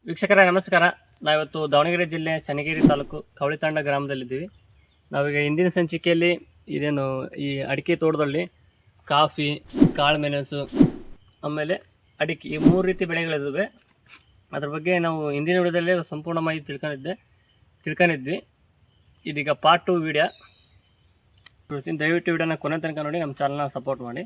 ವೀಕ್ಷಕರೇ ನಮಸ್ಕಾರ. ನಾವಿವತ್ತು ದಾವಣಗೆರೆ ಜಿಲ್ಲೆ ಚನ್ನಗಿರಿ ತಾಲೂಕು ಕವಳಿತಾಂಡ ಗ್ರಾಮದಲ್ಲಿದ್ದೀವಿ. ನಾವೀಗ ಹಿಂದಿನ ಸಂಚಿಕೆಯಲ್ಲಿ ಇದೇನು ಈ ಅಡಿಕೆ ತೋಟದಲ್ಲಿ ಕಾಫಿ, ಕಾಳುಮೆಣಸು ಆಮೇಲೆ ಅಡಿಕೆ ಈ 3 ರೀತಿ ಬೆಳೆಗಳಿದ್ದಾವೆ. ಅದ್ರ ಬಗ್ಗೆ ನಾವು ಹಿಂದಿನ ವಿಡಿಯೋದಲ್ಲೇ ಸಂಪೂರ್ಣ ಮಾಹಿತಿ ತಿಳ್ಕೊಂಡಿದ್ವಿ. ಇದೀಗ ಪಾರ್ಟ್ 2 ವಿಡಿಯೋ. ದಯವಿಟ್ಟು ವಿಡಿಯೋನ ಕೊನೆ ತನಕ ನೋಡಿ, ನಮ್ಮ ಚಾನಲ್ನ ಸಪೋರ್ಟ್ ಮಾಡಿ.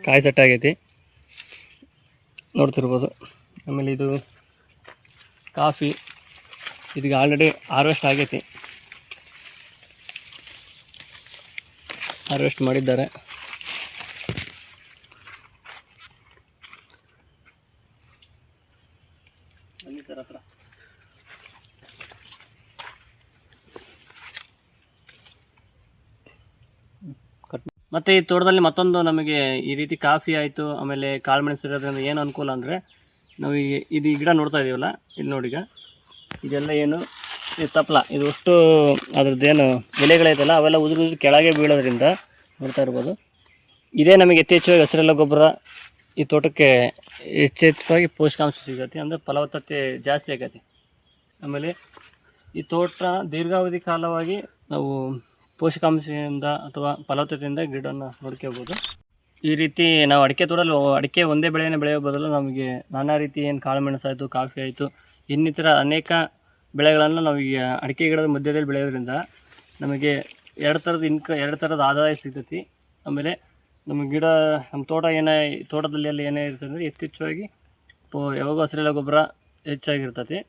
ಕಾಯಿ ಸೆಟ್ ಆಗೈತಿ, ನೋಡ್ತಿರ್ಬೋದು. ಆಮೇಲೆ ಇದು ಕಾಫಿ, ಇದೀಗ ಆಲ್ರೆಡಿ ಹಾರ್ವೆಸ್ಟ್ ಆಗೈತಿ, ಹಾರ್ವೆಸ್ಟ್ ಮಾಡಿದ್ದಾರೆ. ಹತ್ರ ಮತ್ತು ಈ ತೋಟದಲ್ಲಿ ಮತ್ತೊಂದು ನಮಗೆ ಈ ರೀತಿ ಕಾಫಿ ಆಯಿತು, ಆಮೇಲೆ ಕಾಳುಮೆಣಸು ಇರೋದ್ರಿಂದ ಏನು ಅನುಕೂಲ ಅಂದರೆ, ನಾವು ಇದು ಈ ಗಿಡ ನೋಡ್ತಾ ಇದ್ದೀವಲ್ಲ, ಇಲ್ಲಿ ನೋಡಿ, ಈಗ ಇದೆಲ್ಲ ಏನು ಇದು ತಪ್ಪಲ, ಇದು ಅಷ್ಟು ಅದ್ರದ್ದೇನು ಎಲೆಗಳೈತಲ್ಲ ಅವೆಲ್ಲ ಉದುರು ಕೆಳಗೆ ಬೀಳೋದ್ರಿಂದ ನೋಡ್ತಾ ಇರ್ಬೋದು. ಇದೇ ನಮಗೆ ಯಥೇಚ್ಛವಾಗಿ ಹಸಿರೆಲ್ಲ ಗೊಬ್ಬರ ಈ ತೋಟಕ್ಕೆ ಹೆಚ್ಚೆಚ್ಚಾಗಿ ಪೋಷಕಾಂಶ ಸಿಗತ್ತೆ, ಅಂದರೆ ಫಲವತ್ತತೆ ಜಾಸ್ತಿ ಆಗತ್ತೆ. ಆಮೇಲೆ ಈ ತೋಟ ದೀರ್ಘಾವಧಿ ಕಾಲವಾಗಿ ನಾವು ಪೋಷಕಾಂಶದಿಂದ ಅಥವಾ ಫಲವತ್ತತೆಯಿಂದ ಗಿಡವನ್ನು ನೋಡ್ಕೋಬೋದು. ಈ ರೀತಿ ನಾವು ಅಡಿಕೆ ತೋಟದಲ್ಲಿ ಅಡಿಕೆ ಒಂದೇ ಬೆಳೆಯನ್ನು ಬೆಳೆಯೋ ಬದಲು ನಮಗೆ ನಾನಾ ರೀತಿ ಏನು ಕಾಳುಮೆಣಸು ಆಯಿತು, ಕಾಫಿ ಆಯಿತು, ಇನ್ನಿತರ ಅನೇಕ ಬೆಳೆಗಳನ್ನು ನಾವೀಗ ಅಡಿಕೆ ಗಿಡದ ಮಧ್ಯದಲ್ಲಿ ಬೆಳೆಯೋದ್ರಿಂದ ನಮಗೆ ಎರಡು ಥರದ ಆದಾಯ ಸಿಗ್ತೈತಿ. ಆಮೇಲೆ ನಮ್ಮ ಗಿಡ, ನಮ್ಮ ತೋಟದಲ್ಲಿ ಎಲ್ಲ ಏನೇ ಇರ್ತದೆ ಅಂದರೆ ಯಥೇಚ್ಛವಾಗಿ ಯಾವಾಗೂ ಹಸಿರೆಲೆ ಗೊಬ್ಬರ ಹೆಚ್ಚಾಗಿರ್ತೈತಿ.